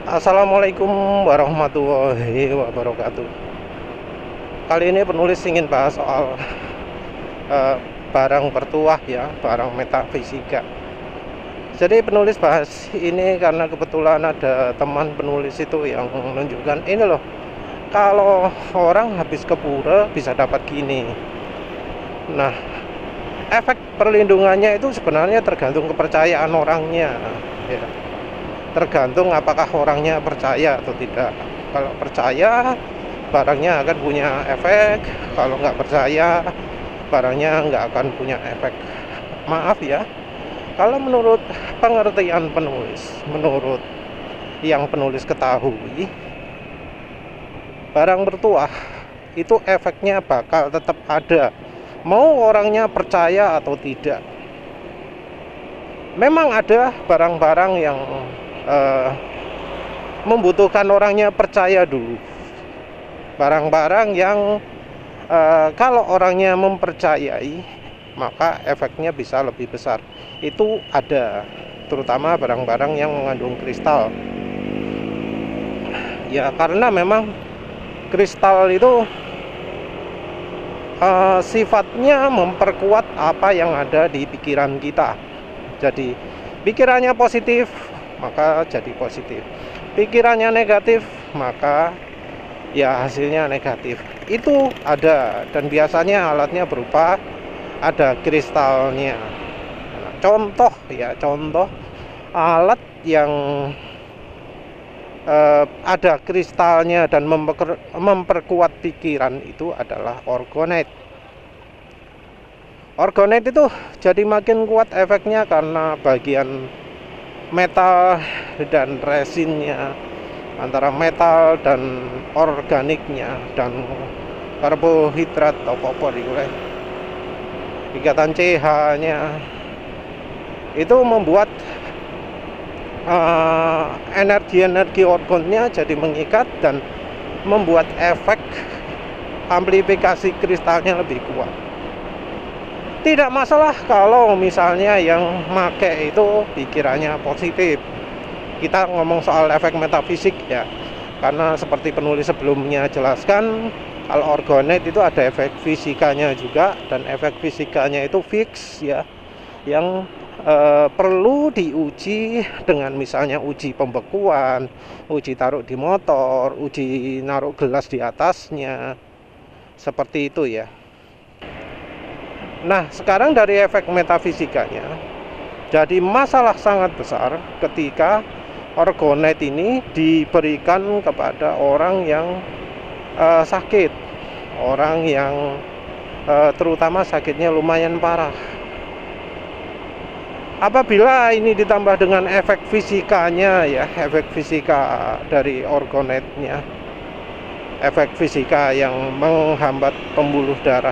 Assalamualaikum warahmatullahi wabarakatuh. Kali ini penulis ingin bahas soal barang bertuah ya, barang metafisika. Jadi penulis bahas ini karena kebetulan ada teman penulis itu yang menunjukkan ini loh, kalau orang habis ke pura bisa dapat gini. Nah, efek perlindungannya itu sebenarnya tergantung kepercayaan orangnya ya. Tergantung apakah orangnya percaya atau tidak. Kalau percaya, barangnya akan punya efek. Kalau nggak percaya, barangnya nggak akan punya efek. Maaf ya, kalau menurut pengertian penulis, menurut yang penulis ketahui, barang bertuah itu efeknya bakal tetap ada, mau orangnya percaya atau tidak. Memang ada barang-barang yang membutuhkan orangnya percaya dulu. Barang-barang yang kalau orangnya mempercayai, maka efeknya bisa lebih besar. Itu ada, terutama barang-barang yang mengandung kristal. Ya karena memang kristal itu sifatnya memperkuat apa yang ada di pikiran kita. Jadi pikirannya positif, maka jadi positif. Pikirannya negatif, maka ya hasilnya negatif. Itu ada, dan biasanya alatnya berupa ada kristalnya. Nah, contoh alat yang ada kristalnya dan memperkuat pikiran itu adalah orgonate. Orgonate itu jadi makin kuat efeknya karena bagian metal dan resinnya, antara metal dan organiknya dan karbohidrat atau popor ikatan CH-nya itu membuat energi orgonnya jadi mengikat dan membuat efek amplifikasi kristalnya lebih kuat. Tidak masalah kalau misalnya yang make itu pikirannya positif. Kita ngomong soal efek metafisik ya, karena seperti penulis sebelumnya jelaskan, kalau orgonate itu ada efek fisikanya juga, dan efek fisikanya itu fix ya, yang perlu diuji dengan misalnya uji pembekuan, uji taruh di motor, uji naruh gelas di atasnya, seperti itu ya. Nah, sekarang dari efek metafisikanya, jadi masalah sangat besar ketika orgonate ini diberikan kepada orang yang sakit, orang yang terutama sakitnya lumayan parah. Apabila ini ditambah dengan efek fisikanya ya, efek fisika dari orgonate-nya, efek fisika yang menghambat pembuluh darah,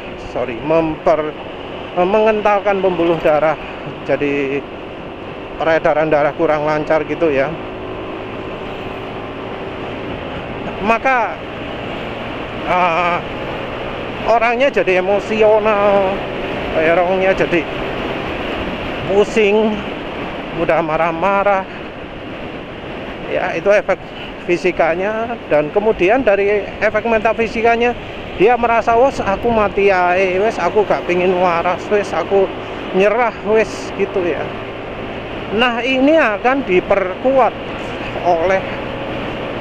mengentalkan pembuluh darah, jadi peredaran darah kurang lancar gitu ya, maka orangnya jadi emosional, orangnya jadi pusing, mudah marah-marah ya. Itu efek fisikanya. Dan kemudian dari efek metafisikanya, dia merasa, wes aku mati ae, wes aku gak pingin waras, wes aku nyerah, wes gitu ya. Nah, ini akan diperkuat oleh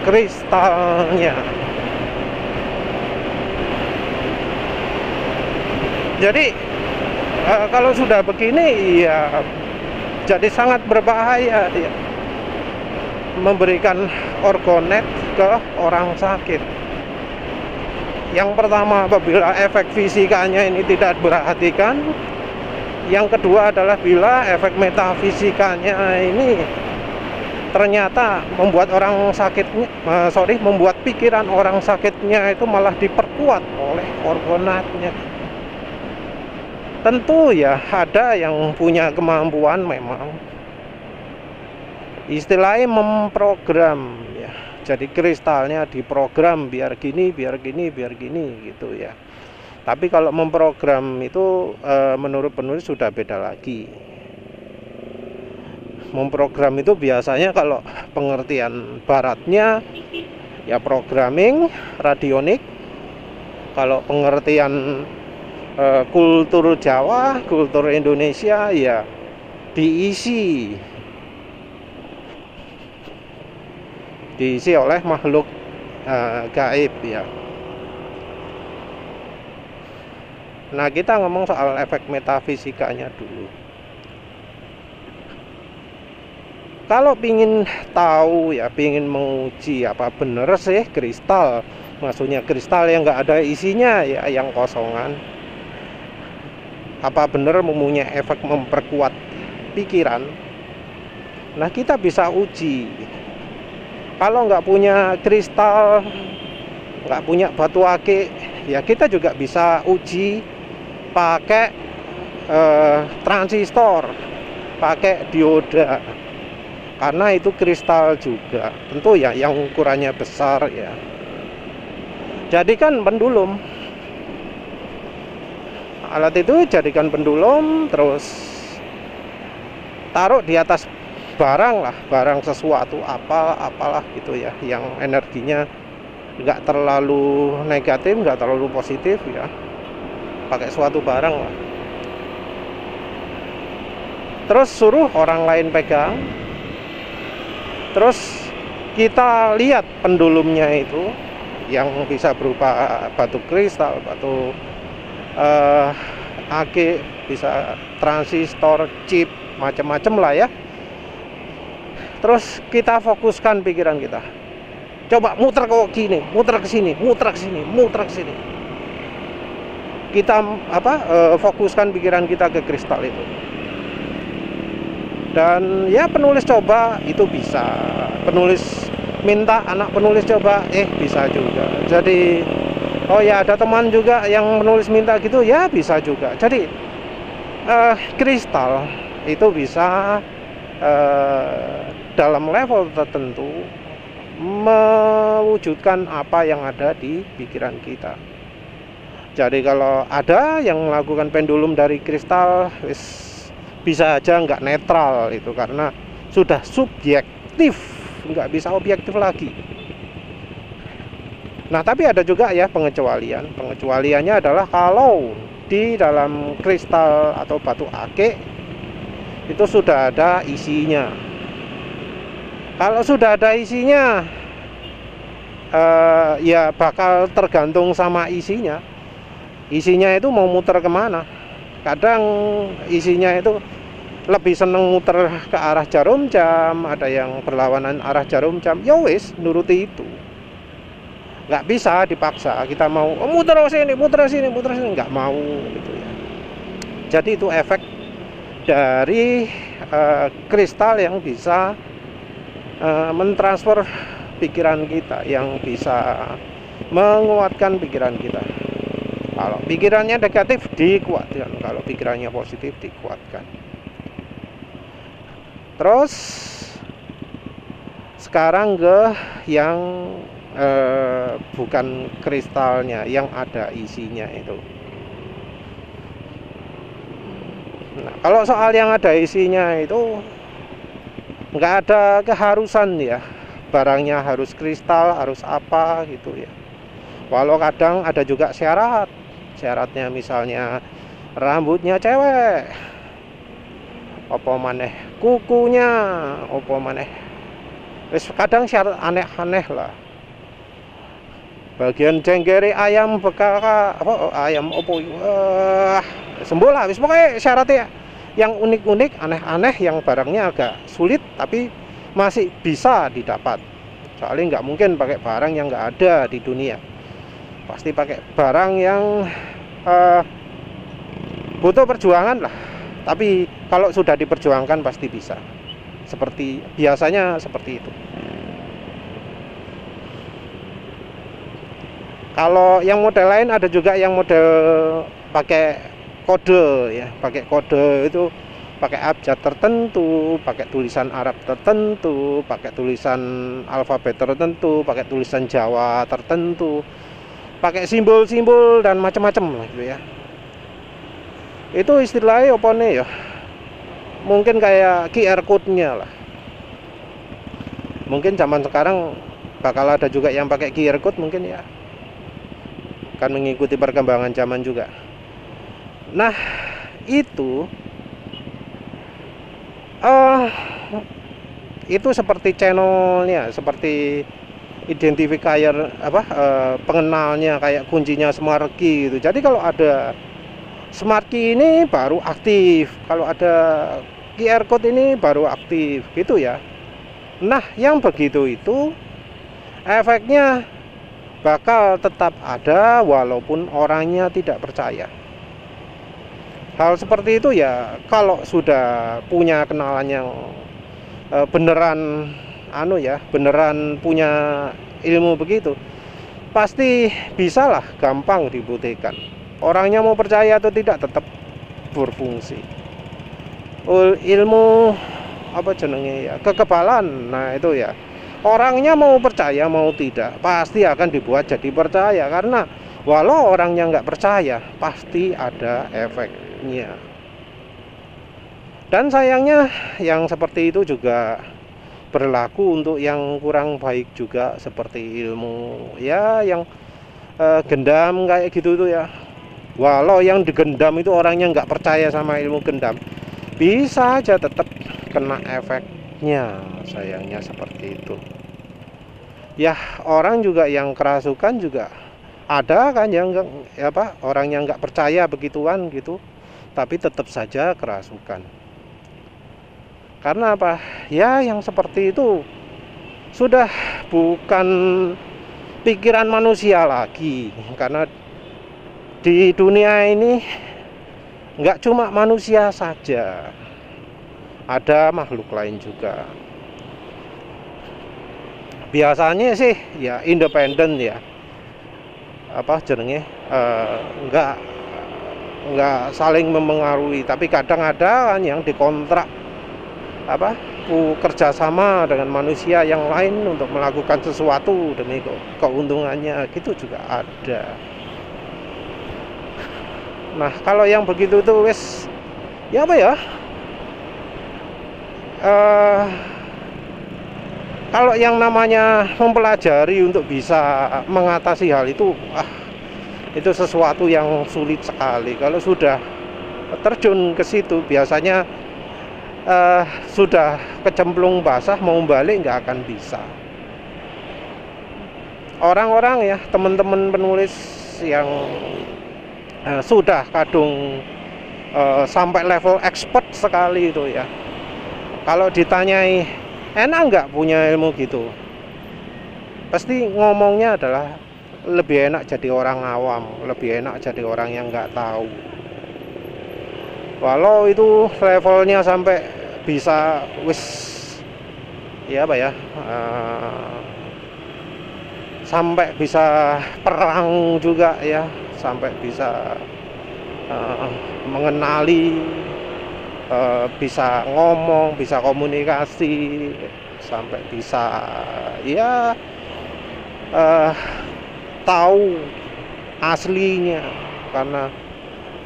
kristalnya. Jadi kalau sudah begini ya jadi sangat berbahaya ya, memberikan orgonate ke orang sakit. Yang pertama, apabila efek fisikanya ini tidak diperhatikan. Yang kedua adalah bila efek metafisikanya ini ternyata membuat orang sakitnya, membuat pikiran orang sakitnya itu malah diperkuat oleh orgonatnya. Tentu ya ada yang punya kemampuan memang, istilahnya memprogram ya. Jadi kristalnya diprogram biar gini, biar gini, biar gini gitu ya. Tapi kalau memprogram itu menurut penulis sudah beda lagi. memprogram itu biasanya kalau pengertian baratnya ya programming, radionik. Kalau pengertian kultur Jawa, kultur Indonesia ya diisi oleh makhluk gaib ya. Nah, kita ngomong soal efek metafisikanya dulu. Kalau pingin tahu ya, pingin menguji apa bener sih kristal, maksudnya kristal yang nggak ada isinya ya, yang kosongan, apa bener mempunyai efek memperkuat pikiran. Nah, kita bisa uji. Kalau nggak punya kristal, nggak punya batu akik, ya kita juga bisa uji pakai transistor, pakai dioda, karena itu kristal juga, tentu ya yang ukurannya besar ya. Jadikan pendulum, alat itu jadikan pendulum, terus taruh di atas barang lah, barang sesuatu apalah gitu ya, yang energinya nggak terlalu negatif, nggak terlalu positif ya, pakai suatu barang lah. Terus suruh orang lain pegang, terus kita lihat pendulumnya itu yang bisa berupa batu kristal, batu akik, bisa transistor, chip, macam-macam lah ya. Terus kita fokuskan pikiran kita, coba muter ke sini, muter ke sini, muter ke sini, muter ke sini. Kita fokuskan pikiran kita ke kristal itu. Dan ya penulis coba itu bisa, penulis minta anak penulis coba, bisa juga. Jadi oh ya, ada teman juga yang penulis minta gitu, ya bisa juga. Jadi kristal itu bisa dalam level tertentu mewujudkan apa yang ada di pikiran kita. Jadi kalau ada yang melakukan pendulum dari kristal, bisa aja nggak netral itu, karena sudah subjektif, nggak bisa objektif lagi. Nah, tapi ada juga ya pengecualian. Pengecualiannya adalah kalau di dalam kristal atau batu akik itu sudah ada isinya. Kalau sudah ada isinya, ya bakal tergantung sama isinya. Isinya itu mau muter kemana. Kadang isinya itu lebih seneng muter ke arah jarum jam, ada yang berlawanan arah jarum jam. Ya wis, nuruti itu. Nggak bisa dipaksa. Kita mau muter sini, muter sini, muter sini, nggak mau gitu ya. Jadi itu efek dari kristal yang bisa mentransfer pikiran kita, yang bisa menguatkan pikiran kita. Kalau pikirannya negatif dikuatkan, kalau pikirannya positif dikuatkan. Terus sekarang ke yang bukan kristalnya, yang ada isinya itu. Nah, kalau soal yang ada isinya itu nggak ada keharusan ya, barangnya harus kristal, harus apa gitu ya. Walau kadang ada juga syaratnya, misalnya rambutnya cewek, apa maneh kukunya, apa maneh, kadang syarat aneh-aneh lah. Bagian jenggere ayam bekaka, ayam opo, sembuh lah. Pokoknya syaratnya yang unik-unik, aneh-aneh, yang barangnya agak sulit tapi masih bisa didapat. Soalnya nggak mungkin pakai barang yang nggak ada di dunia. Pasti pakai barang yang butuh perjuangan lah. Tapi kalau sudah diperjuangkan pasti bisa. Seperti biasanya seperti itu. Kalau yang model lain ada juga yang model pakai kode ya, pakai kode itu pakai abjad tertentu, pakai tulisan Arab tertentu, pakai tulisan alfabet tertentu, pakai tulisan Jawa tertentu, pakai simbol-simbol dan macam-macam gitu ya. Itu istilahnya apa nih ya? mungkin kayak QR code-nya lah. Mungkin zaman sekarang bakal ada juga yang pakai QR code mungkin ya, kan mengikuti perkembangan zaman juga. Nah itu itu seperti channelnya, seperti identifier pengenalnya, kayak kuncinya smart key gitu. Jadi kalau ada smart key ini baru aktif, kalau ada QR code ini baru aktif gitu ya. Nah yang begitu itu efeknya bakal tetap ada walaupun orangnya tidak percaya. Hal seperti itu ya kalau sudah punya kenalan yang beneran beneran punya ilmu begitu, pasti bisalah gampang dibuktikan. Orangnya mau percaya atau tidak tetap berfungsi. Ilmu kekebalan, nah itu ya, orangnya mau percaya mau tidak pasti akan dibuat jadi percaya, karena walau orangnya nggak percaya pasti ada efeknya. Dan sayangnya yang seperti itu juga berlaku untuk yang kurang baik juga, seperti ilmu ya, yang gendam kayak gitu tuh ya. Walau yang digendam itu orangnya nggak percaya sama ilmu gendam, bisa aja tetap kena efeknya, sayangnya seperti itu ya. Orang juga yang kerasukan juga ada kan, yang orang yang nggak percaya begituan gitu, tapi tetap saja kerasukan. Karena apa ya, yang seperti itu sudah bukan pikiran manusia lagi, karena di dunia ini nggak cuma manusia saja, ada makhluk lain juga. Biasanya sih ya independen ya, nggak saling memengaruhi, tapi kadang ada kan yang dikontrak kerjasama dengan manusia yang lain untuk melakukan sesuatu demi keuntungannya, gitu juga ada. Nah kalau yang begitu tuh wes ya kalau yang namanya mempelajari untuk bisa mengatasi hal itu, itu sesuatu yang sulit sekali. Kalau sudah terjun ke situ biasanya sudah kecemplung basah, mau balik nggak akan bisa. Orang-orang ya, teman-teman penulis yang sudah kadung sampai level expert sekali itu ya, kalau ditanyai enak nggak punya ilmu gitu, pasti ngomongnya adalah lebih enak jadi orang awam, lebih enak jadi orang yang nggak tahu. Walau itu levelnya sampai bisa sampai bisa perang juga ya, sampai bisa mengenali, bisa ngomong, bisa komunikasi, sampai bisa tahu aslinya. Karena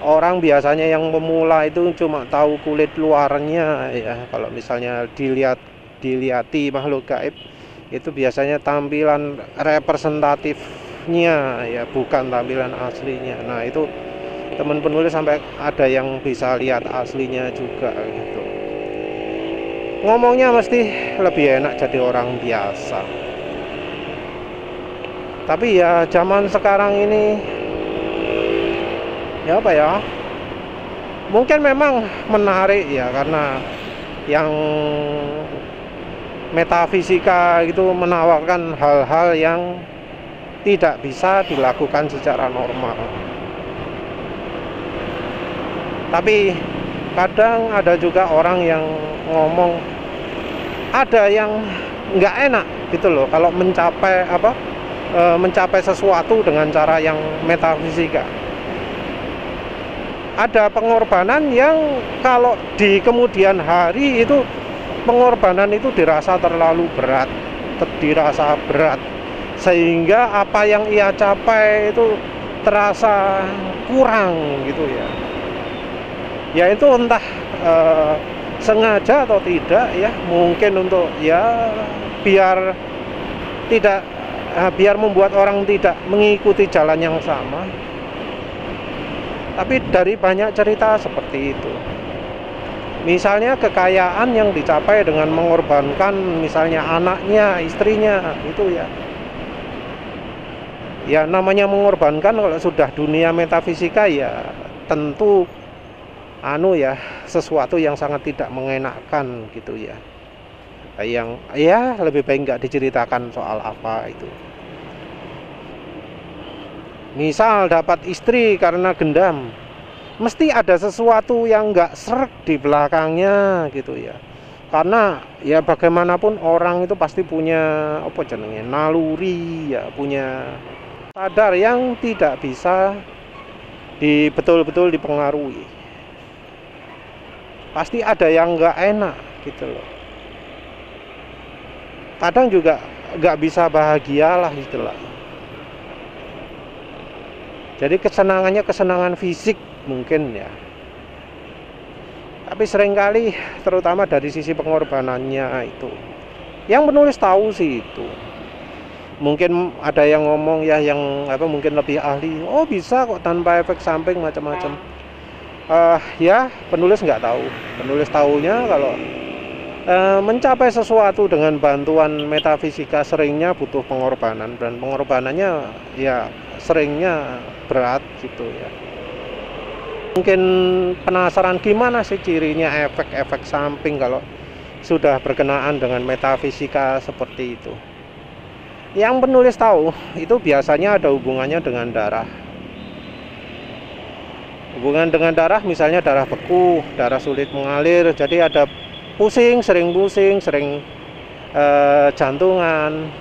orang biasanya yang pemula itu cuma tahu kulit luarnya ya. Kalau misalnya dilihati makhluk gaib, itu biasanya tampilan representatifnya ya, bukan tampilan aslinya. Nah itu teman penulis sampai ada yang bisa lihat aslinya juga gitu. Ngomongnya mesti lebih enak jadi orang biasa. Tapi ya zaman sekarang ini mungkin memang menarik ya, karena yang metafisika itu menawarkan hal-hal yang tidak bisa dilakukan secara normal. Tapi kadang ada juga orang yang ngomong, ada yang nggak enak gitu loh kalau mencapai sesuatu dengan cara yang metafisika. Ada pengorbanan yang kalau di kemudian hari itu pengorbanan itu dirasa terlalu berat, dirasa berat, sehingga apa yang ia capai itu terasa kurang gitu ya. Ya itu entah sengaja atau tidak ya, mungkin untuk ya biar tidak biar membuat orang tidak mengikuti jalan yang sama. Tapi dari banyak cerita seperti itu. Misalnya kekayaan yang dicapai dengan mengorbankan misalnya anaknya, istrinya, itu ya. Ya namanya mengorbankan kalau sudah dunia metafisika ya tentu ya sesuatu yang sangat tidak mengenakkan gitu ya. Yang ya lebih baik nggak diceritakan soal apa itu. Misal dapat istri karena gendam, mesti ada sesuatu yang nggak srek di belakangnya gitu ya. Karena ya bagaimanapun orang itu pasti punya apa jenenge naluri ya, punya sadar yang tidak bisa betul-betul dipengaruhi. Pasti ada yang nggak enak gitu loh. Kadang juga nggak bisa bahagia lah itulah. Jadi kesenangannya kesenangan fisik mungkin ya. Tapi seringkali terutama dari sisi pengorbanannya itu. Yang penulis tahu sih itu. Mungkin ada yang ngomong ya yang mungkin lebih ahli. Oh bisa kok tanpa efek samping macam-macam. Ya penulis nggak tahu. Penulis tahunya kalau mencapai sesuatu dengan bantuan metafisika seringnya butuh pengorbanan, dan pengorbanannya ya seringnya berat gitu ya. Mungkin penasaran gimana sih cirinya efek-efek samping kalau sudah berkenaan dengan metafisika seperti itu. Yang penulis tahu itu biasanya ada hubungannya dengan darah. Hubungan dengan darah misalnya darah beku, darah sulit mengalir, jadi ada pusing, sering jantungan,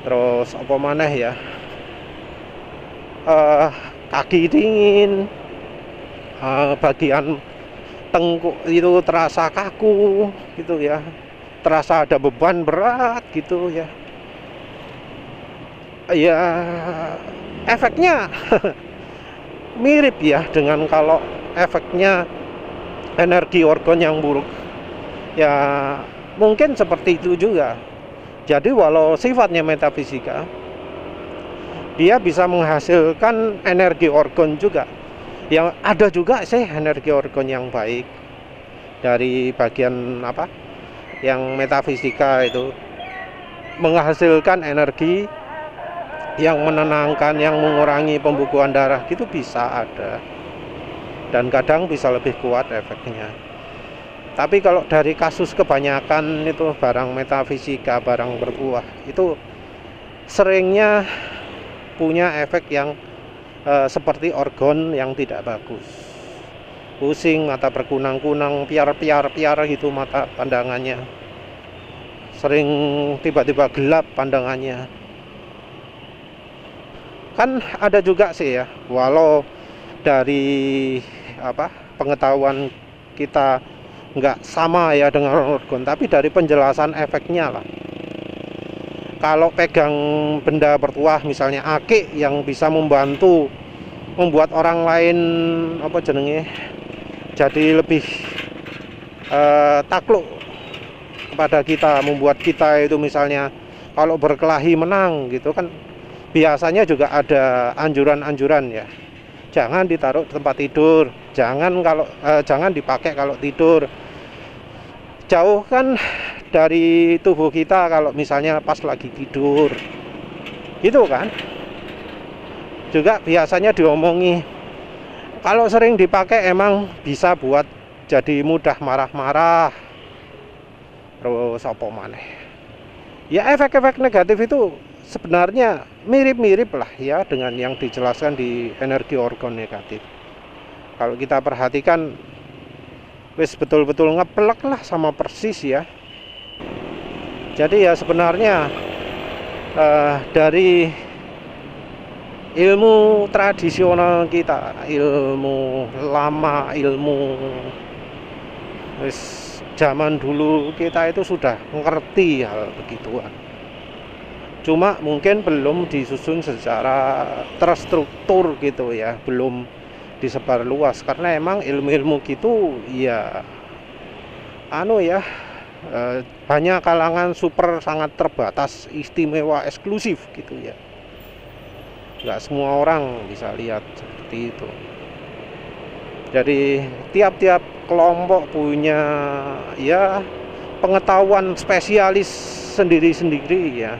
terus apa maneh ya, kaki dingin, bagian tengkuk itu terasa kaku gitu ya, terasa ada beban berat gitu ya. Ya efeknya mirip ya dengan kalau efeknya energi organ yang buruk ya, mungkin seperti itu juga. Jadi walau sifatnya metafisika, dia bisa menghasilkan energi organ juga. Yang ada juga sih energi organ yang baik dari bagian yang metafisika itu menghasilkan energi yang menenangkan, yang mengurangi pembukuan darah, gitu bisa ada. Dan kadang bisa lebih kuat efeknya. Tapi kalau dari kasus kebanyakan itu barang metafisika, barang berbuah, itu seringnya punya efek yang seperti organ yang tidak bagus. Pusing, mata berkunang-kunang, piar gitu mata pandangannya. Sering tiba-tiba gelap pandangannya. Kan ada juga sih ya, walau dari pengetahuan kita nggak sama ya dengan organ, tapi dari penjelasan efeknya lah. Kalau pegang benda bertuah misalnya akik yang bisa membantu membuat orang lain jadi lebih takluk kepada kita, membuat kita itu misalnya kalau berkelahi menang gitu kan, biasanya juga ada anjuran-anjuran ya. Jangan ditaruh di tempat tidur, jangan dipakai kalau tidur. Jauhkan dari tubuh kita kalau misalnya pas lagi tidur. Gitu kan? Juga biasanya diomongi kalau sering dipakai emang bisa buat jadi mudah marah-marah. Terus apa maneh? Ya efek-efek negatif itu sebenarnya mirip-mirip lah ya dengan yang dijelaskan di energi organ negatif. Kalau kita perhatikan wis betul-betul ngeplek lah sama persis ya. Jadi ya sebenarnya dari ilmu tradisional kita, ilmu lama, ilmu wis zaman dulu kita itu sudah mengerti hal begituan. Cuma mungkin belum disusun secara terstruktur gitu ya, belum disebar luas karena emang ilmu-ilmu gitu ya anu ya, banyak kalangan super sangat terbatas, istimewa, eksklusif gitu ya. Nggak semua orang bisa lihat seperti itu. Jadi tiap-tiap kelompok punya ya pengetahuan spesialis sendiri-sendiri ya.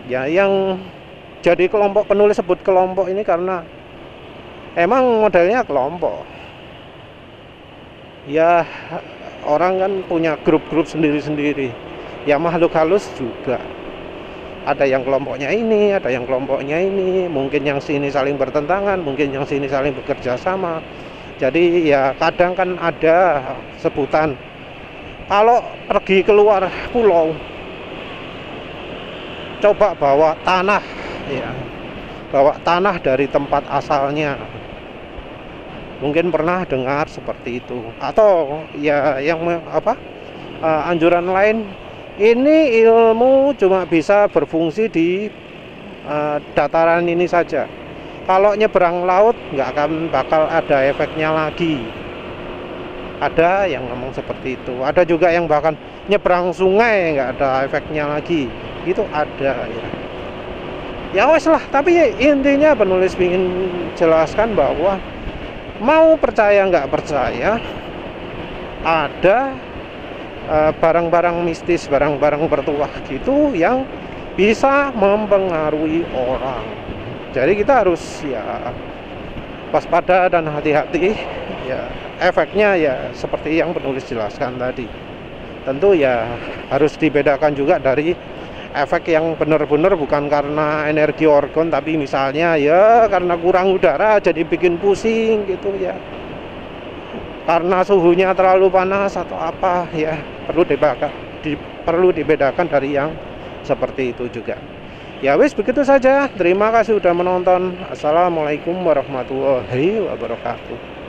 Ya yang jadi kelompok penulis sebut kelompok ini karena emang modelnya kelompok. Ya orang kan punya grup-grup sendiri-sendiri. Ya makhluk halus juga. Ada yang kelompoknya ini, ada yang kelompoknya ini, mungkin yang sini saling bertentangan, mungkin yang sini saling bekerja sama. Jadi ya kadang kan ada sebutan kalau pergi keluar pulau coba bawa tanah ya, bawa tanah dari tempat asalnya. Mungkin pernah dengar seperti itu, atau ya yang anjuran lain, ini ilmu cuma bisa berfungsi di dataran ini saja. Kalau nyeberang laut nggak akan bakal ada efeknya lagi. Ada yang ngomong seperti itu. Ada juga yang bahkan nyeberang sungai nggak ada efeknya lagi. Itu ada ya. Ya wes lah. Tapi intinya penulis ingin jelaskan bahwa mau percaya nggak percaya, ada barang-barang mistis, barang-barang bertuah gitu yang bisa mempengaruhi orang. Jadi kita harus ya waspada dan hati-hati ya, efeknya ya seperti yang penulis jelaskan tadi. Tentu ya harus dibedakan juga dari efek yang benar-benar bukan karena energi organ, tapi misalnya ya karena kurang udara jadi bikin pusing gitu ya, karena suhunya terlalu panas atau apa ya, perlu dibedakan dari yang seperti itu juga. Ya wis begitu saja. Terima kasih sudah menonton. Assalamualaikum warahmatullahi wabarakatuh.